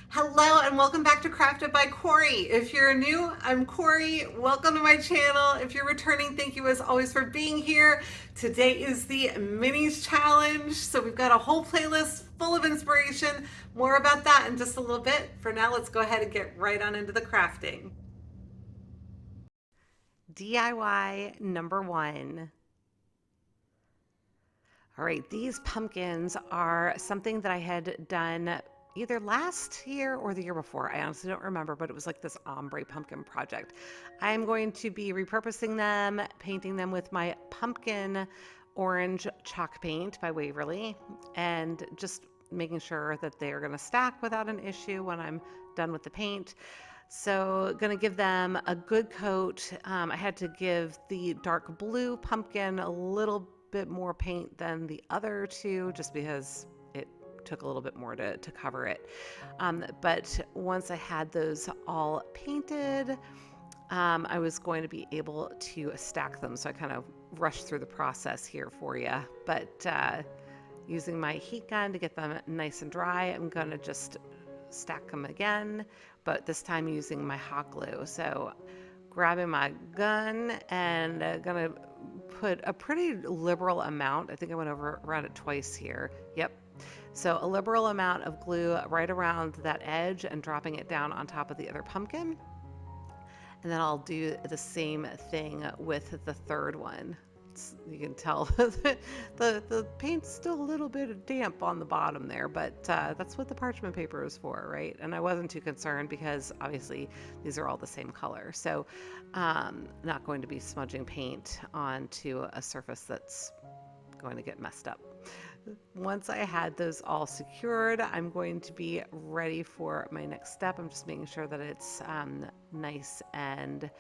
Hello and welcome back to Crafted by Corie. If you're new, I'm Corie. Welcome to my channel. If you're returning, thank you as always for being here. Today is the Minis Challenge. So we've got a whole playlist full of inspiration. More about that in just a little bit. For now, let's go ahead and get right on into the crafting. DIY number one. All right, these pumpkins are something that I had done either last year or the year before. I honestly don't remember, but it was like this ombre pumpkin project. I'm going to be repurposing them, painting them with my pumpkin orange chalk paint by Waverly, and just making sure that they are going to stack without an issue when I'm done with the paint. So going to give them a good coat. I had to give the dark blue pumpkin a little bit more paint than the other two just because it took a little bit more to cover it. But once I had those all painted, I was going to be able to stack them. So I kind of rushed through the process here for you. But using my heat gun to get them nice and dry, I'm going to just stack them again, but this time using my hot glue. So grabbing my gun and gonna put a pretty liberal amount. I think I went over around it twice here. Yep. So a liberal amount of glue right around that edge and dropping it down on top of the other pumpkin. And then I'll do the same thing with the third one. You can tell the paint's still a little bit damp on the bottom there, but that's what the parchment paper is for, right? And I wasn't too concerned because obviously these are all the same color. So not going to be smudging paint onto a surface that's going to get messed up. Once I had those all secured, I'm going to be ready for my next step. I'm just making sure that it's nice and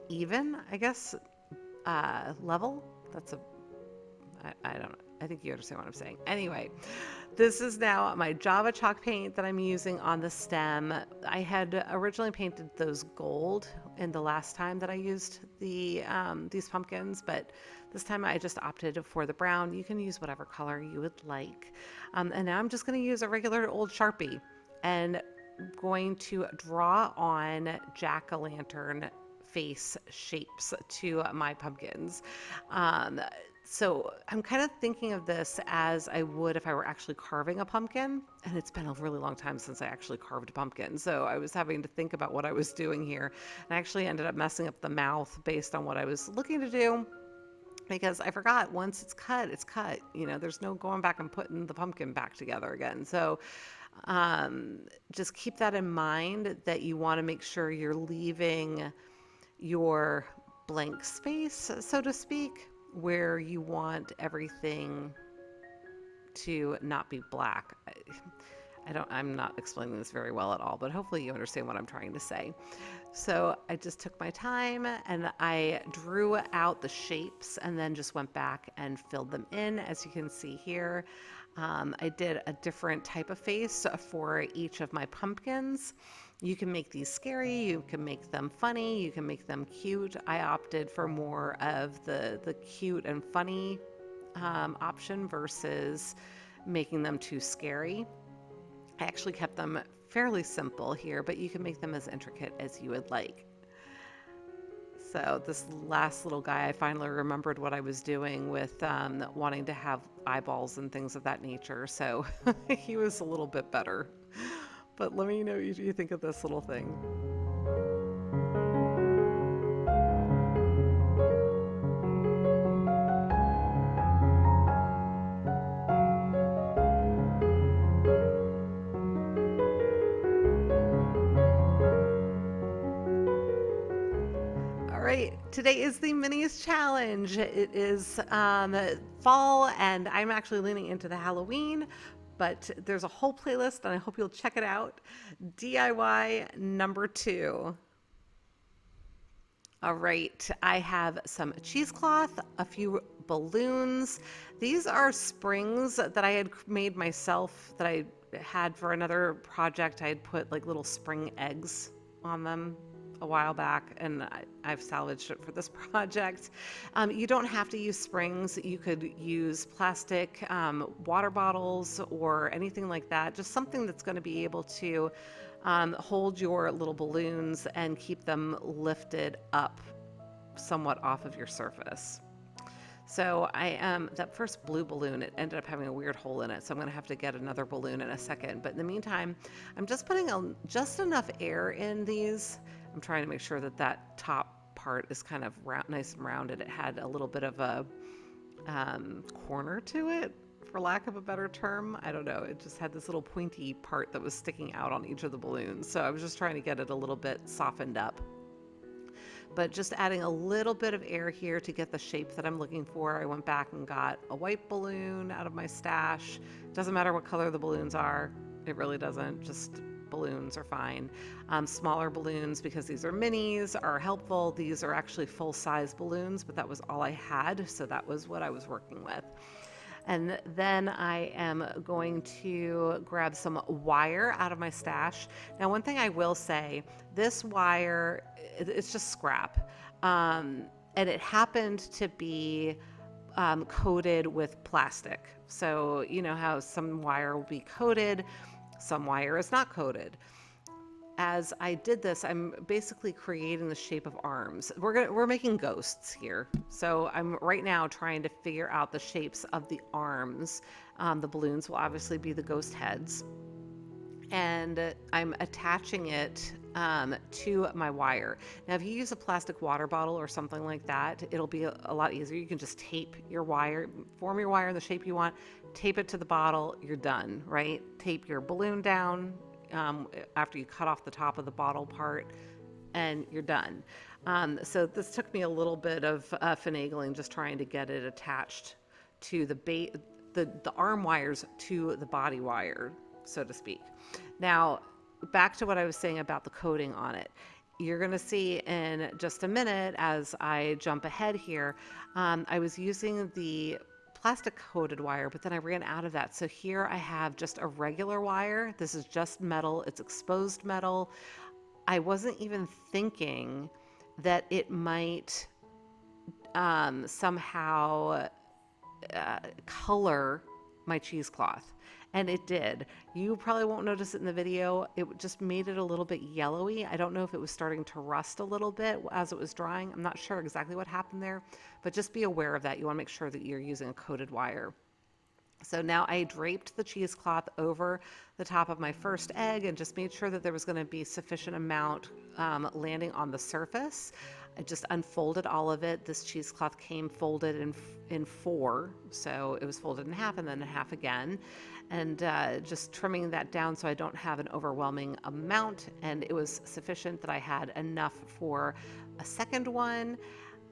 even, I guess, level. I don't know. I think you understand what I'm saying. Anyway, this is now my Java chalk paint that I'm using on the stem. I had originally painted those gold in the last time that I used these pumpkins, but this time I just opted for the brown. You can use whatever color you would like. And now I'm just going to use a regular old Sharpie and going to draw on jack-o'-lantern face shapes to my pumpkins. So I'm kind of thinking of this as I would if I were actually carving a pumpkin, and it's been a really long time since I actually carved a pumpkin. So I was having to think about what I was doing here, and I actually ended up messing up the mouth based on what I was looking to do. Because I forgot, once it's cut, it's cut. You know, there's no going back and putting the pumpkin back together again. So just keep that in mind, that you want to make sure you're leaving your blank space, so to speak, where you want everything to not be black. I'm not explaining this very well at all, but hopefully you understand what I'm trying to say. So I just took my time and I drew out the shapes and then just went back and filled them in, as you can see here. I did a different type of face for each of my pumpkins. You can make these scary, you can make them funny, you can make them cute. I opted for more of the cute and funny option versus making them too scary. I actually kept them fairly simple here, but you can make them as intricate as you would like. So this last little guy, I finally remembered what I was doing with wanting to have eyeballs and things of that nature. So he was a little bit better. But let me know what you think of this little thing. All right, today is the Minis Challenge. It is fall, and I'm actually leaning into the Halloween, but there's a whole playlist, and I hope you'll check it out. DIY number 2. All right, I have some cheesecloth, a few balloons. These are springs that I had made myself that I had for another project. I had put like little spring eggs on them. a while back, and I've salvaged it for this project. You don't have to use springs. You could use plastic water bottles or anything like that, just something that's going to be able to hold your little balloons and keep them lifted up somewhat off of your surface. So that first blue balloon, it ended up having a weird hole in it, so I'm going to have to get another balloon in a second. But in the meantime, I'm just putting just enough air in these. I'm trying to make sure that that top part is kind of nice and rounded. It had a little bit of a corner to it, for lack of a better term. I don't know. It just had this little pointy part that was sticking out on each of the balloons. So I was just trying to get it a little bit softened up. But just adding a little bit of air here to get the shape that I'm looking for. I went back and got a white balloon out of my stash. Doesn't matter what color the balloons are. It really doesn't. Just balloons are fine. Smaller balloons, because these are minis, are helpful. These are actually full-size balloons, but that was all I had, so that was what I was working with. And then I am going to grab some wire out of my stash. Now, one thing I will say, this wire, it's just scrap. And it happened to be coated with plastic. So you know how some wire will be coated, some wire is not coated. As I did this, I'm basically creating the shape of arms. We're making ghosts here. So I'm right now trying to figure out the shapes of the arms. The balloons will obviously be the ghost heads. And I'm attaching it to my wire. Now, if you use a plastic water bottle or something like that, it'll be a lot easier. You can just tape your wire, form your wire in the shape you want, tape it to the bottle, you're done, right? Tape your balloon down after you cut off the top of the bottle part, and you're done. So this took me a little bit of finagling, just trying to get it attached to the arm wires to the body wire, so to speak. Now, back to what I was saying about the coating on it. You're going to see in just a minute as I jump ahead here, I was using the plastic coated wire, but then I ran out of that. So here I have just a regular wire. This is just metal. It's exposed metal. I wasn't even thinking that it might somehow color my cheesecloth. And it did. You probably won't notice it in the video. It just made it a little bit yellowy. I don't know if it was starting to rust a little bit as it was drying. I'm not sure exactly what happened there, but just be aware of that. You want to make sure that you're using a coated wire. So now I draped the cheesecloth over the top of my first egg and just made sure that there was going to be sufficient amount landing on the surface. I just unfolded all of it. This cheesecloth came folded in four, so it was folded in half and then in half again. And just trimming that down so I don't have an overwhelming amount, and it was sufficient that I had enough for a second one.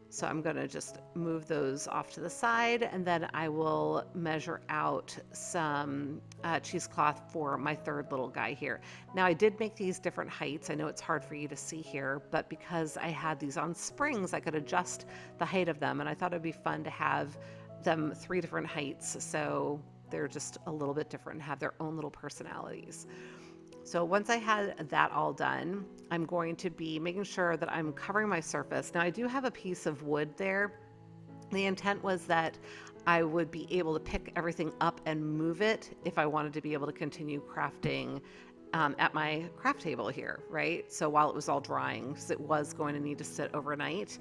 So I'm going to just move those off to the side, and then I will measure out some cheesecloth for my third little guy here. Now, I did make these different heights. I know it's hard for you to see here, but because I had these on springs, I could adjust the height of them, and I thought it'd be fun to have them 3 different heights, so they're just a little bit different and have their own little personalities. So once I had that all done, I'm going to be making sure that I'm covering my surface. Now, I do have a piece of wood there. The intent was that I would be able to pick everything up and move it if I wanted to be able to continue crafting at my craft table here, right? So while it was all drying, because it was going to need to sit overnight,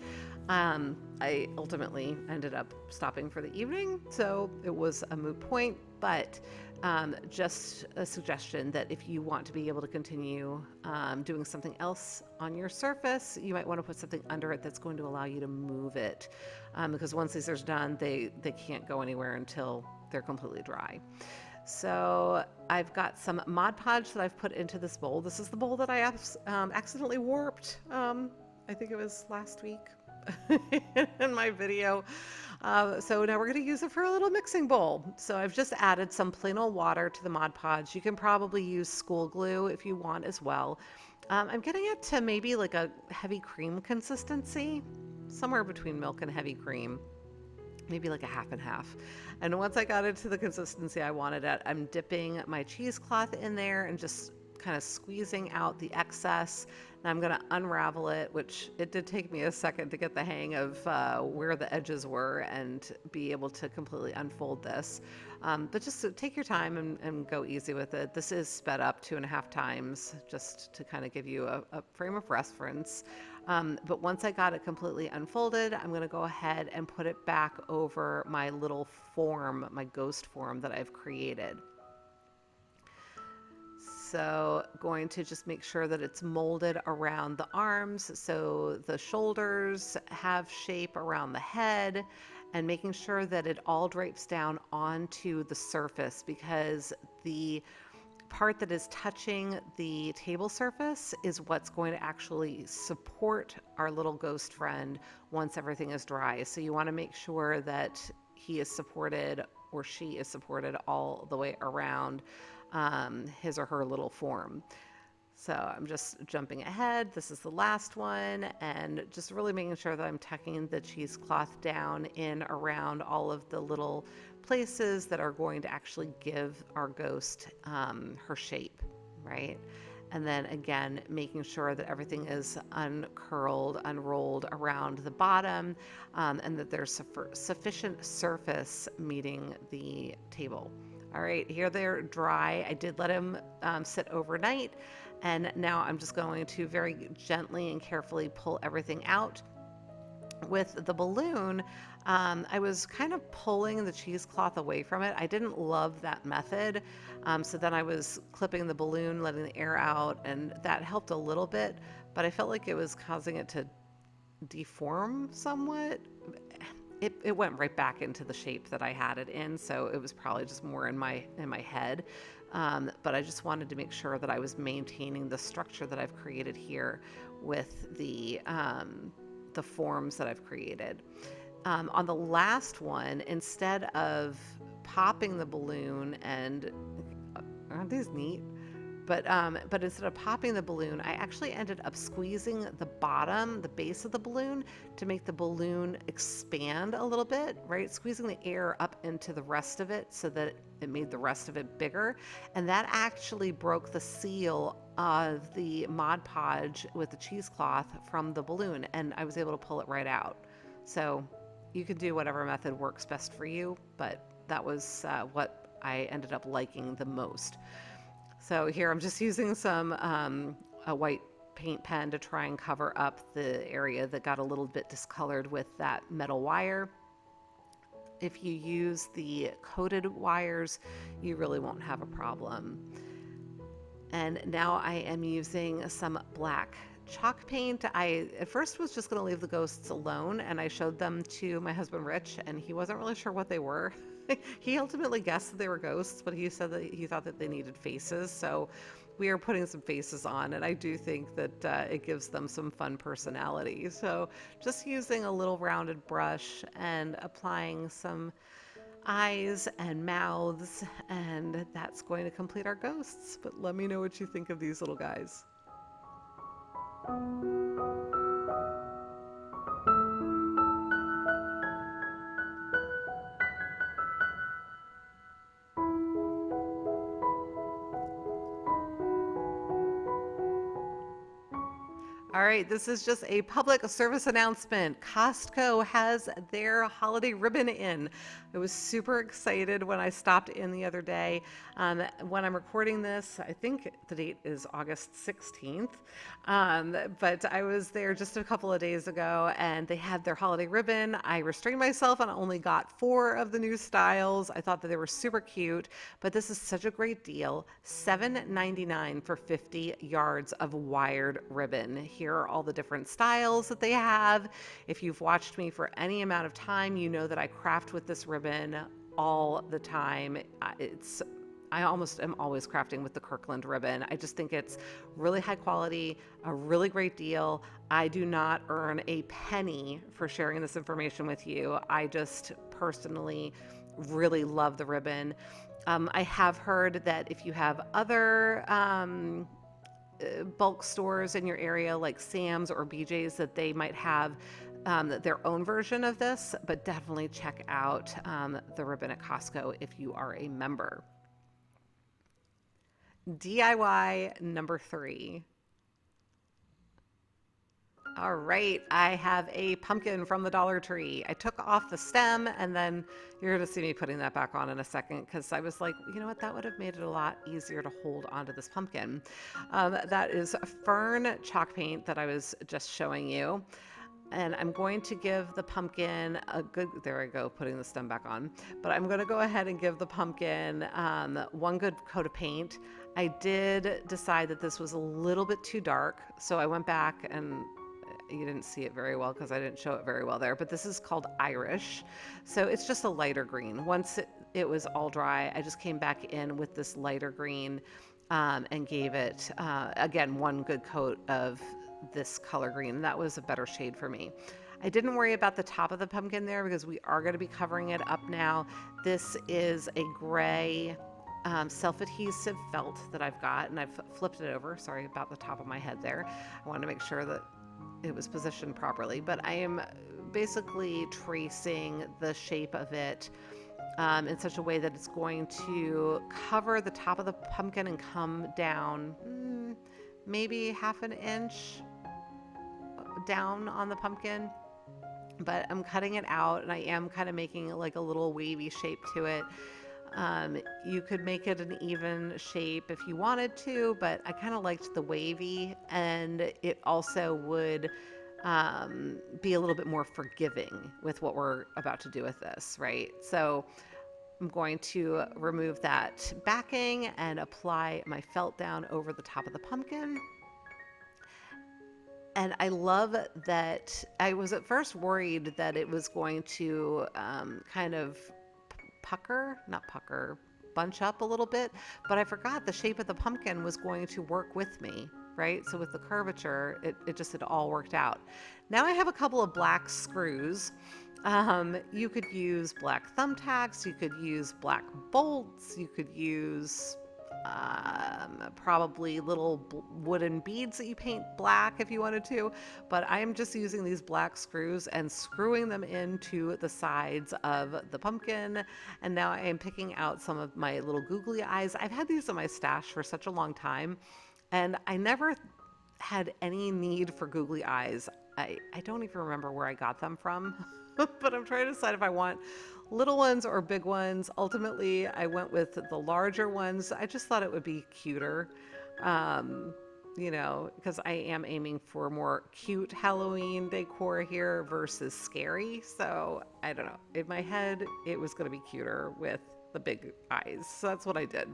I ultimately ended up stopping for the evening, so it was a moot point, but just a suggestion that if you want to be able to continue doing something else on your surface, you might want to put something under it that's going to allow you to move it, because once these are done, they can't go anywhere until they're completely dry. So I've got some Mod Podge that I've put into this bowl. This is the bowl that I accidentally warped. I think it was last week in my video. So now we're going to use it for a little mixing bowl. So I've just added some plain old water to the Mod Podge. You can probably use school glue if you want as well. I'm getting it to maybe like a heavy cream consistency, somewhere between milk and heavy cream. Maybe like a half and half. And once I got it to the consistency I wanted it, I'm dipping my cheesecloth in there and just kind of squeezing out the excess. And I'm going to unravel it, which it did take me a second to get the hang of where the edges were and be able to completely unfold this. But just take your time and go easy with it. This is sped up 2.5 times just to kind of give you a frame of reference. But once I got it completely unfolded, I'm going to go ahead and put it back over my little form, my ghost form that I've created. So going to just make sure that it's molded around the arms so the shoulders have shape around the head, and making sure that it all drapes down onto the surface, because the part that is touching the table surface is what's going to actually support our little ghost friend once everything is dry. So you want to make sure that he is supported or she is supported all the way around his or her little form. So I'm just jumping ahead. This is the last one, and just really making sure that I'm tucking the cheesecloth down in around all of the little places that are going to actually give our ghost her shape, right? And then again, making sure that everything is uncurled, unrolled around the bottom, and that there's sufficient surface meeting the table. All right, here they're dry. I did let them sit overnight, and now I'm just going to very gently and carefully pull everything out. With the balloon, I was kind of pulling the cheesecloth away from it. I didn't love that method, so then I was clipping the balloon, letting the air out, and that helped a little bit, but I felt like it was causing it to deform somewhat. It went right back into the shape that I had it in, so it was probably just more in my head. But I just wanted to make sure that I was maintaining the structure that I've created here with the forms that I've created. On the last one, instead of popping the balloon, and aren't these neat? But instead of popping the balloon, I actually ended up squeezing the bottom, the base of the balloon, to make the balloon expand a little bit, right? Squeezing the air up into the rest of it so that it made the rest of it bigger. And that actually broke the seal of the Mod Podge with the cheesecloth from the balloon, and I was able to pull it right out. So you can do whatever method works best for you, but that was what I ended up liking the most. So here I'm just using some a white paint pen to try and cover up the area that got a little bit discolored with that metal wire. If you use the coated wires, you really won't have a problem. And now I am using some black chalk paint. I at first was just going to leave the ghosts alone, and I showed them to my husband Rich, and he wasn't really sure what they were. He ultimately guessed that they were ghosts, but he said that he thought that they needed faces. So we are putting some faces on, and I do think that it gives them some fun personality. So just using a little rounded brush and applying some eyes and mouths, and that's going to complete our ghosts. But let me know what you think of these little guys. All right, this is just a public service announcement. Costco has their holiday ribbon in. I was super excited when I stopped in the other day. When I'm recording this, I think the date is August 16th, but I was there just a couple of days ago, and they had their holiday ribbon. I restrained myself and only got 4 of the new styles. I thought that they were super cute, but this is such a great deal. $7.99 for 50 yards of wired ribbon. Here are all the different styles that they have. If you've watched me for any amount of time, you know that I craft with this ribbon all the time. I almost am always crafting with the Kirkland ribbon. I just think it's really high quality, a really great deal. I do not earn a penny for sharing this information with you. I just personally really love the ribbon. I have heard that if you have other bulk stores in your area like Sam's or BJ's, that they might have their own version of this, but definitely check out the ribbon at Costco if you are a member. DIY number 3. All right, I have a pumpkin from the Dollar Tree. I took off the stem, and then you're going to see me putting that back on in a second because I was like, you know what, that would have made it a lot easier to hold onto this pumpkin. That is fern chalk paint that I was just showing you. And I'm going to give the pumpkin a good, there I go, putting the stem back on. But I'm going to go ahead and give the pumpkin one good coat of paint. I did decide that this was a little bit too dark, so I went back and you didn't see it very well because I didn't show it very well there, but this is called Irish. So it's just a lighter green. Once it was all dry, I just came back in with this lighter green and gave it, again, one good coat of this color green. That was a better shade for me. I didn't worry about the top of the pumpkin there because we are going to be covering it up now. This is a gray self-adhesive felt that I've got, and I've flipped it over. Sorry about the top of my head there. I wanted to make sure that it was positioned properly, but I am basically tracing the shape of it in such a way that it's going to cover the top of the pumpkin and come down maybe half an inch down on the pumpkin. But I'm cutting it out, and I am kind of making like a little wavy shape to it. You could make it an even shape if you wanted to, but I kind of liked the wavy, and it also would be a little bit more forgiving with what we're about to do with this, right? So I'm going to remove that backing and apply my felt down over the top of the pumpkin. And I love that I was at first worried that it was going to kind of bunch up a little bit, but I forgot the shape of the pumpkin was going to work with me, right? So with the curvature, it all worked out. Now I have a couple of black screws. You could use black thumbtacks, you could use black bolts, you could use probably little wooden beads that you paint black if you wanted to, but I am just using these black screws and screwing them into the sides of the pumpkin. And now I am picking out some of my little googly eyes. I've had these in my stash for such a long time, and I never had any need for googly eyes. I don't even remember where I got them from, but I'm trying to decide if I want little ones or big ones. Ultimately, I went with the larger ones. I just thought it would be cuter, because I am aiming for more cute Halloween decor here versus scary. So I don't know. In my head, it was going to be cuter with the big eyes. So that's what I did.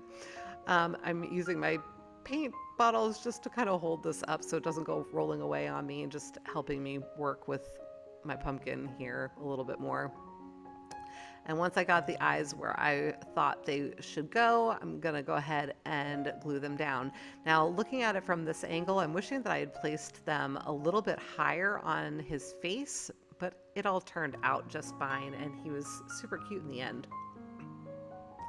I'm using my paint bottles just to kind of hold this up so it doesn't go rolling away on me, and just helping me work with my pumpkin here a little bit more. And once I got the eyes where I thought they should go, I'm going to go ahead and glue them down. Now, looking at it from this angle, I'm wishing that I had placed them a little bit higher on his face, but it all turned out just fine, and he was super cute in the end.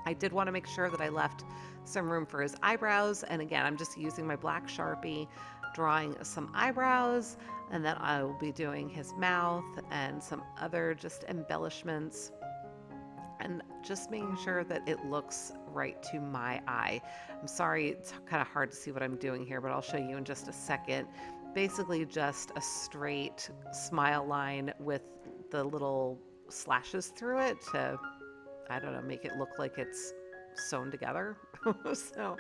I did want to make sure that I left some room for his eyebrows, and again, I'm just using my black Sharpie, drawing some eyebrows, and then I will be doing his mouth and some other just embellishments, and just making sure that it looks right to my eye. I'm sorry, it's kind of hard to see what I'm doing here, but I'll show you in just a second. Basically just a straight smile line with the little slashes through it to, I don't know, make it look like it's sewn together. So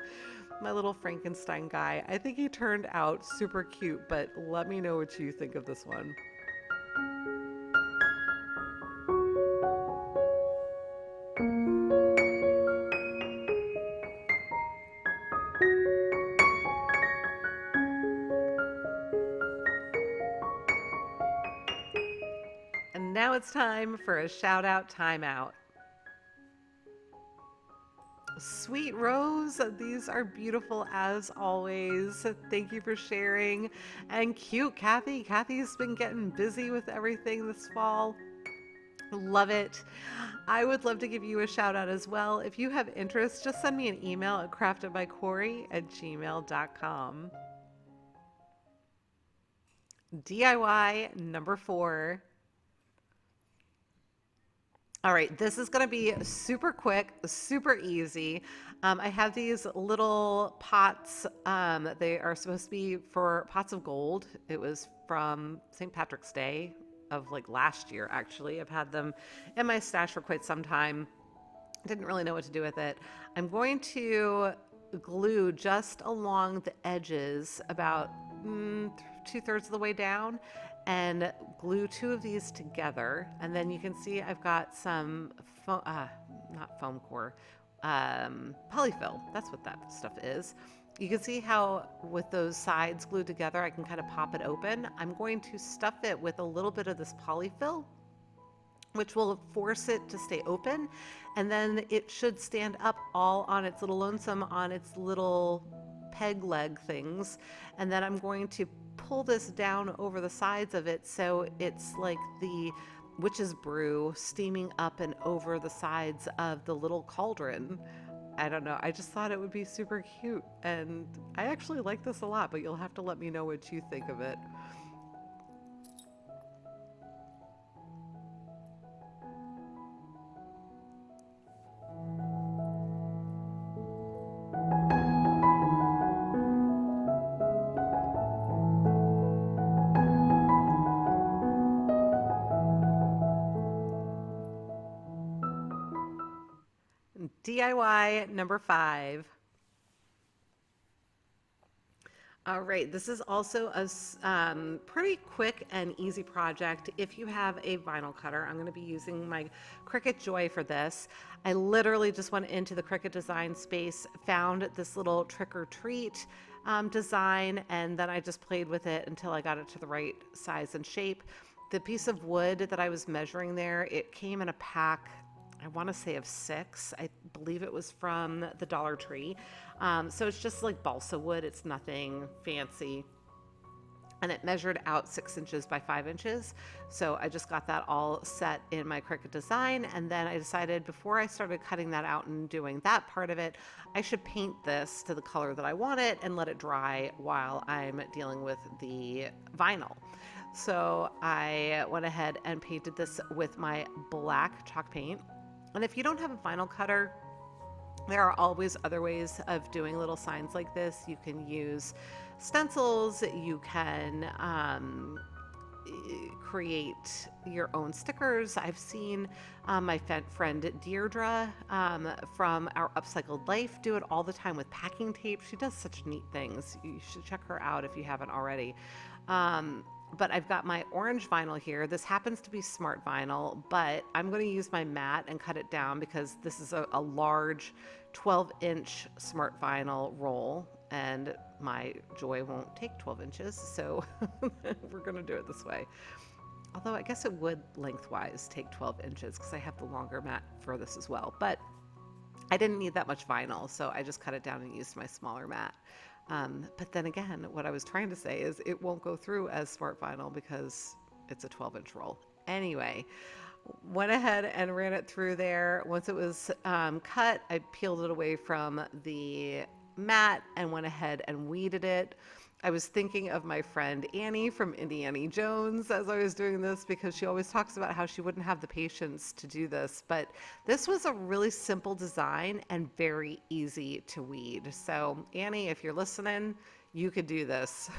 my little Frankenstein guy, I think he turned out super cute, but let me know what you think of this one. And now it's time for a shout out timeout. Sweet Rose, these are beautiful as always. Thank you for sharing. And cute Kathy. Kathy's been getting busy with everything this fall. Love it. I would love to give you a shout out as well. If you have interest, just send me an email at craftedbycorie@gmail.com. DIY number 4. All right, this is going to be super quick, super easy. I have these little pots. They are supposed to be for pots of gold. It was from St. Patrick's Day of like last year, actually. I've had them in my stash for quite some time. Didn't really know what to do with it. I'm going to glue just along the edges about 2/3 of the way down and glue two of these together. And then you can see I've got some, not foam core, polyfill. That's what that stuff is. You can see how with those sides glued together, I can kind of pop it open. I'm going to stuff it with a little bit of this polyfill, which will force it to stay open, and then it should stand up all on its little lonesome on its little peg leg things. And then I'm going to pull this down over the sides of it so it's like the witch's brew steaming up and over the sides of the little cauldron. I don't know, I just thought it would be super cute, and I actually like this a lot, but you'll have to let me know what you think of it. DIY number 5. All right, this is also a pretty quick and easy project. If you have a vinyl cutter, I'm going to be using my Cricut Joy for this. I literally just went into the Cricut design space, found this little trick or treat design, and then I just played with it until I got it to the right size and shape. The piece of wood that I was measuring there, it came in a pack, I want to say of 6. I believe it was from the Dollar Tree. So it's just like balsa wood. It's nothing fancy. And it measured out 6 inches by 5 inches. So I just got that all set in my Cricut design. And then I decided before I started cutting that out and doing that part of it, I should paint this to the color that I want it and let it dry while I'm dealing with the vinyl. So I went ahead and painted this with my black chalk paint. And if you don't have a vinyl cutter, there are always other ways of doing little signs like this. You can use stencils, you can create your own stickers. I've seen my friend Deirdre from Our Upcycled Life do it all the time with packing tape. She does such neat things. You should check her out if you haven't already. But I've got my orange vinyl here. This happens to be smart vinyl, but I'm going to use my mat and cut it down because this is a large 12-inch smart vinyl roll, and my Joy won't take 12 inches, so we're going to do it this way. Although I guess it would lengthwise take 12 inches because I have the longer mat for this as well. But I didn't need that much vinyl, so I just cut it down and used my smaller mat. But then again, what I was trying to say is it won't go through as smart vinyl because it's a 12-inch roll. Anyway, went ahead and ran it through there. Once it was cut, I peeled it away from the mat and went ahead and weeded it. I was thinking of my friend Annie from Indiana Jones as I was doing this because she always talks about how she wouldn't have the patience to do this, but this was a really simple design and very easy to weed. So Annie, if you're listening, you could do this.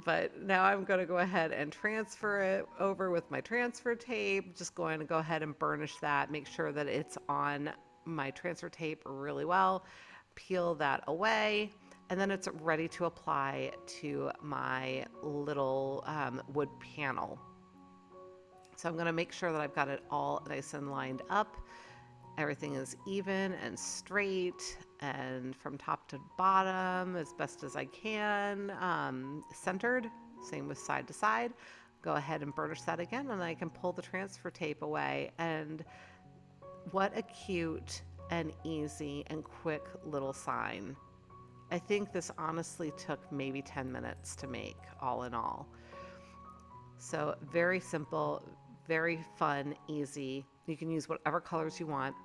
But now I'm going to go ahead and transfer it over with my transfer tape. Just going to go ahead and burnish that, make sure that it's on my transfer tape really well, peel that away. And then it's ready to apply to my little wood panel. So I'm going to make sure that I've got it all nice and lined up. Everything is even and straight and from top to bottom as best as I can, centered, same with side to side. Go ahead and burnish that again, and I can pull the transfer tape away. And what a cute and easy and quick little sign. I think this honestly took maybe 10 minutes to make, all in all. So very simple, very fun, easy. You can use whatever colors you want.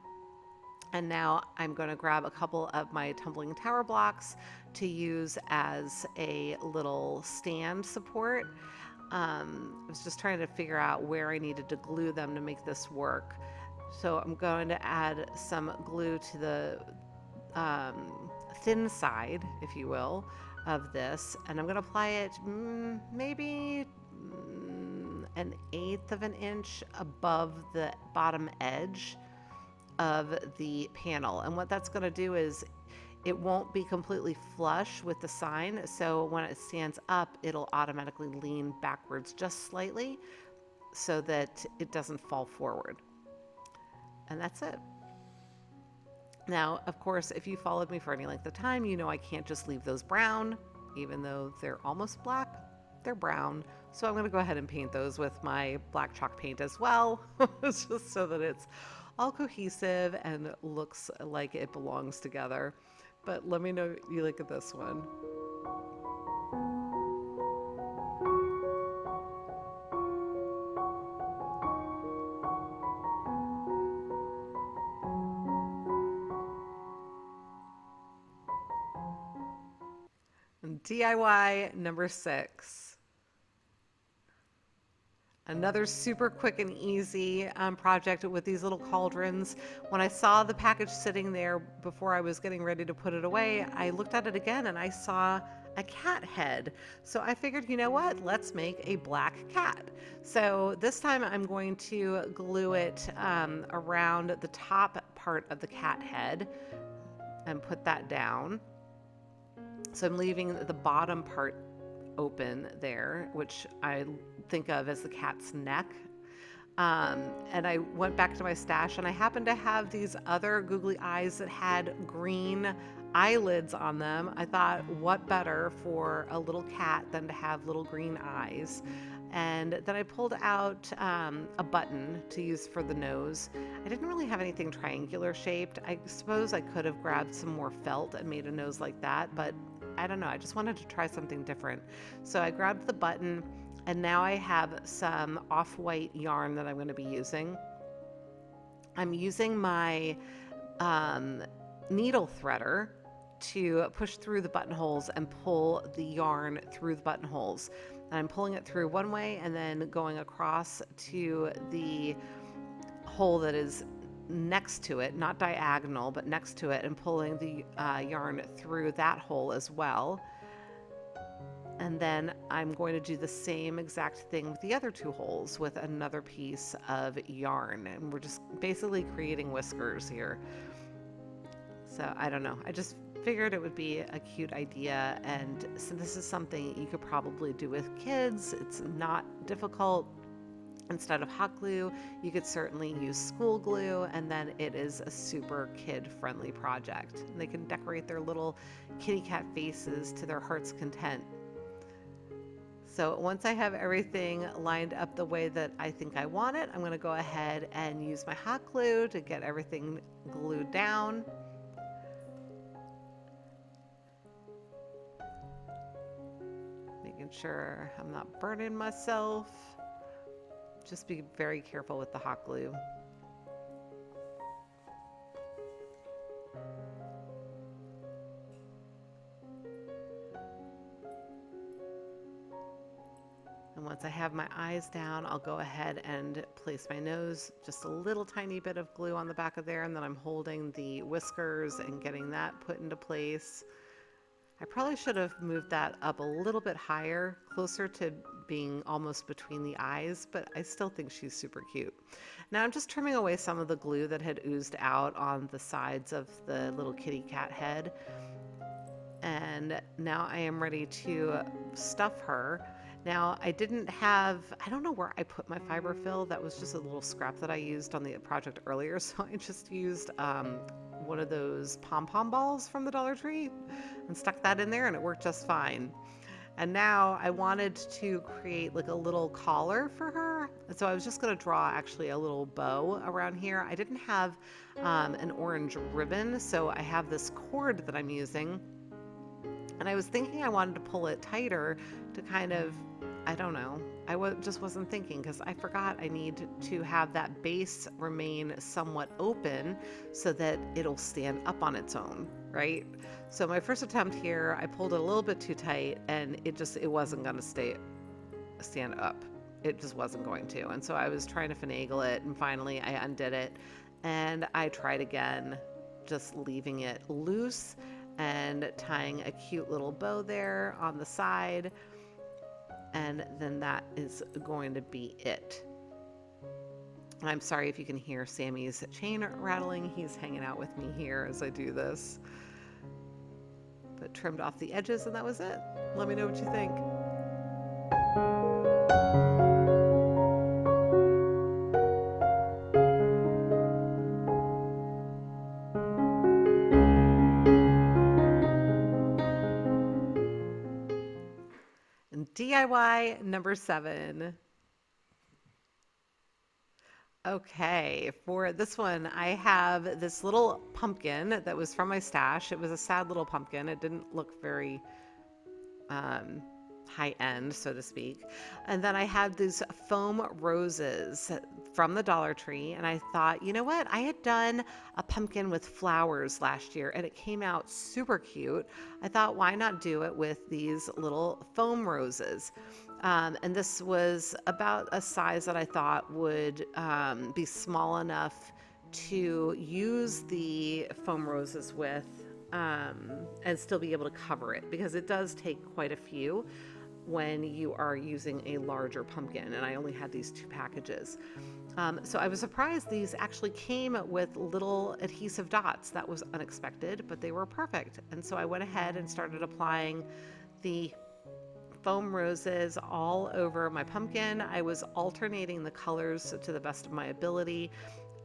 And now I'm going to grab a couple of my tumbling tower blocks to use as a little stand support. I was just trying to figure out where I needed to glue them to make this work. So I'm going to add some glue to the thin side, if you will, of this, and I'm going to apply it maybe an eighth of an inch above the bottom edge of the panel. And what that's going to do is it won't be completely flush with the sign, so when it stands up, it'll automatically lean backwards just slightly so that it doesn't fall forward. And that's it. Now, of course, if you followed me for any length of time, you know I can't just leave those brown, even though they're almost black, they're brown. So I'm going to go ahead and paint those with my black chalk paint as well, just so that it's all cohesive and looks like it belongs together. But let me know what you look at this one. DIY number 6. Another super quick and easy project with these little cauldrons. When I saw the package sitting there before I was getting ready to put it away, I looked at it again and I saw a cat head. So I figured, you know what, let's make a black cat. So this time I'm going to glue it around the top part of the cat head and put that down. So I'm leaving the bottom part open there, which I think of as the cat's neck. And I went back to my stash and I happened to have these other googly eyes that had green eyelids on them. I thought, what better for a little cat than to have little green eyes? And then I pulled out a button to use for the nose. I didn't really have anything triangular shaped. I suppose I could have grabbed some more felt and made a nose like that, but I don't know. I just wanted to try something different. So I grabbed the button, and now I have some off-white yarn that I'm going to be using. I'm using my needle threader to push through the buttonholes and pull the yarn through the buttonholes. And I'm pulling it through one way and then going across to the hole that is next to it, not diagonal, but next to it, and pulling the yarn through that hole as well. And then I'm going to do the same exact thing with the other two holes with another piece of yarn. And we're just basically creating whiskers here. So I don't know. I just figured it would be a cute idea. And so this is something you could probably do with kids. It's not difficult. Instead of hot glue, you could certainly use school glue, and then it is a super kid-friendly project. And they can decorate their little kitty cat faces to their heart's content. So once I have everything lined up the way that I think I want it, I'm going to go ahead and use my hot glue to get everything glued down. Making sure I'm not burning myself. Just be very careful with the hot glue. And once I have my eyes down, I'll go ahead and place my nose, just a little tiny bit of glue on the back of there, and then I'm holding the whiskers and getting that put into place. I probably should have moved that up a little bit higher, closer to being almost between the eyes, but I still think she's super cute. Now I'm just trimming away some of the glue that had oozed out on the sides of the little kitty cat head. And now I am ready to stuff her. Now I don't know where I put my fiber fill. That was just a little scrap that I used on the project earlier. So I just used one of those pom-pom balls from the Dollar Tree and stuck that in there, and it worked just fine. And now I wanted to create like a little collar for her. So I was just going to draw actually a little bow around here. I didn't have an orange ribbon, so I have this cord that I'm using. And I was thinking I wanted to pull it tighter to kind of, I don't know, just wasn't thinking, because I forgot I need to have that base remain somewhat open so that it'll stand up on its own, right? So my first attempt here, I pulled it a little bit too tight, and it wasn't going to stand up. It just wasn't going to. And so I was trying to finagle it, and finally I undid it and I tried again, just leaving it loose and tying a cute little bow there on the side. And then that is going to be it. I'm sorry if you can hear Sammy's chain rattling. He's hanging out with me here as I do this. But trimmed off the edges and that was it. Let me know what you think. And DIY number 7. Okay, for this one, I have this little pumpkin that was from my stash. It was a sad little pumpkin. It didn't look very high end, so to speak. And then I had these foam roses from the Dollar Tree, and I thought, you know what? I had done a pumpkin with flowers last year, and it came out super cute. I thought, why not do it with these little foam roses? And this was about a size that I thought would be small enough to use the foam roses with and still be able to cover it, because it does take quite a few when you are using a larger pumpkin, and I only had these 2 packages. So I was surprised these actually came with little adhesive dots. That was unexpected, but they were perfect. And so I went ahead and started applying the foam roses all over my pumpkin. I was alternating the colors to the best of my ability.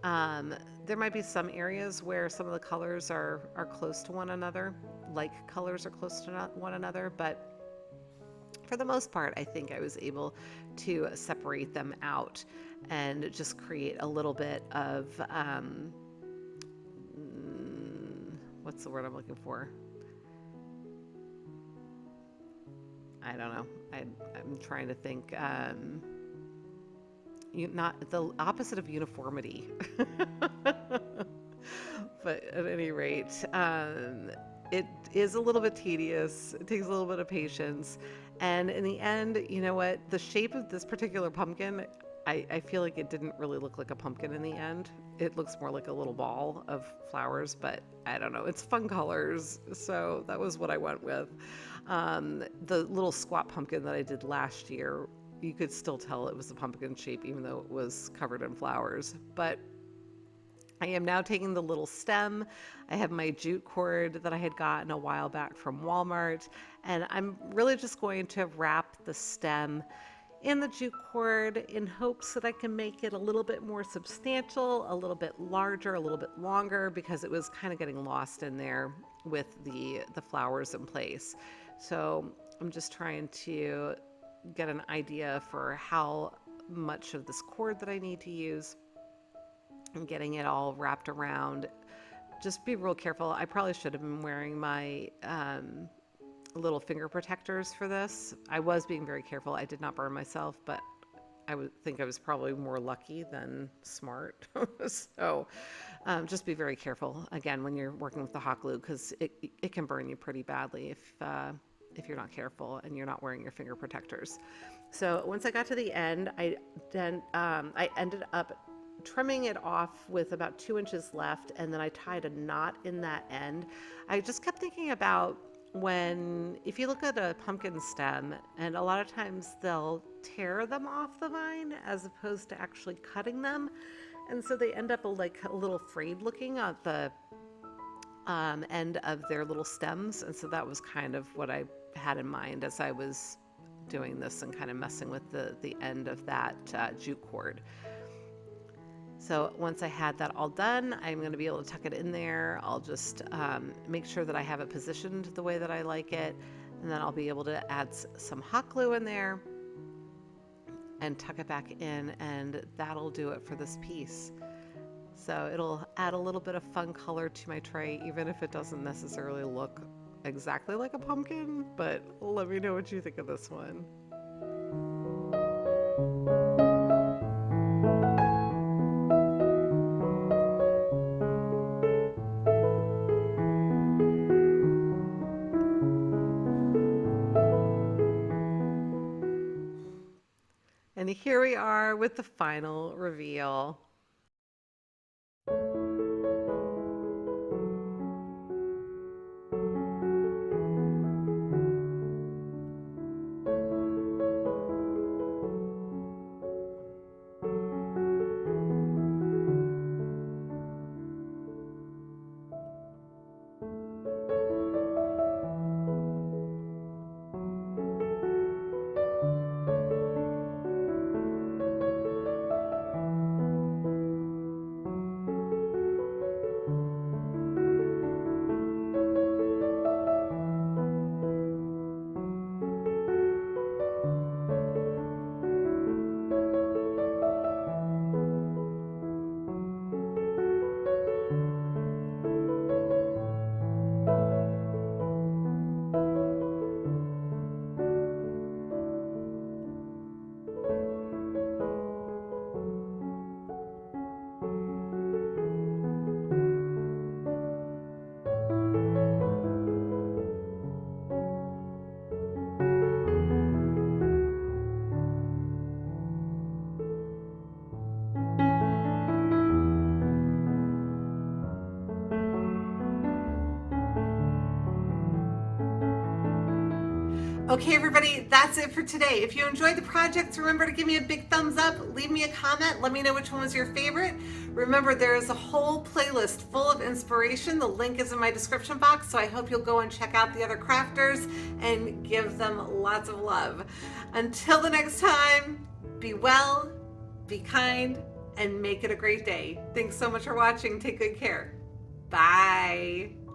There might be some areas where some of the colors are close to one another, like colors are close to one another, but for the most part, I think I was able to separate them out and just create a little bit of, what's the word I'm looking for? I don't know. I'm trying to think. Not the opposite of uniformity. But at any rate, it is a little bit tedious. It takes a little bit of patience. And in the end, you know what? The shape of this particular pumpkin, I feel like it didn't really look like a pumpkin in the end. It looks more like a little ball of flowers, but I don't know. It's fun colors, so that was what I went with. The little squat pumpkin that I did last year, you could still tell it was a pumpkin shape even though it was covered in flowers. But I am now taking the little stem. I have my jute cord that I had gotten a while back from Walmart, and I'm really just going to wrap the stem in the jute cord in hopes that I can make it a little bit more substantial, a little bit larger, a little bit longer, because it was kind of getting lost in there with the flowers in place. So I'm just trying to get an idea for how much of this cord that I need to use and getting it all wrapped around. Just be real careful. I probably should have been wearing my little finger protectors for this. I was being very careful. I did not burn myself, but I would think I was probably more lucky than smart. So just be very careful, again, when you're working with the hot glue, because it can burn you pretty badly if you're not careful and you're not wearing your finger protectors. So once I got to the end, I ended up trimming it off with about 2 inches left, and then I tied a knot in that end. I just kept thinking about if you look at a pumpkin stem, and a lot of times they'll tear them off the vine as opposed to actually cutting them, and so they end up like a little frayed looking at the end of their little stems. And so that was kind of what I had in mind as I was doing this and kind of messing with the end of that jute cord. So once I had that all done, I'm going to be able to tuck it in there. I'll just make sure that I have it positioned the way that I like it, and then I'll be able to add some hot glue in there and tuck it back in, and that'll do it for this piece. So it'll add a little bit of fun color to my tray, even if it doesn't necessarily look exactly like a pumpkin, but let me know what you think of this one. And here we are with the final reveal. Okay, everybody, that's it for today. If you enjoyed the project, remember to give me a big thumbs up, leave me a comment, let me know which one was your favorite. Remember, there is a whole playlist full of inspiration. The link is in my description box, so I hope you'll go and check out the other crafters and give them lots of love. Until the next time, be well, be kind, and make it a great day. Thanks so much for watching. Take good care. Bye.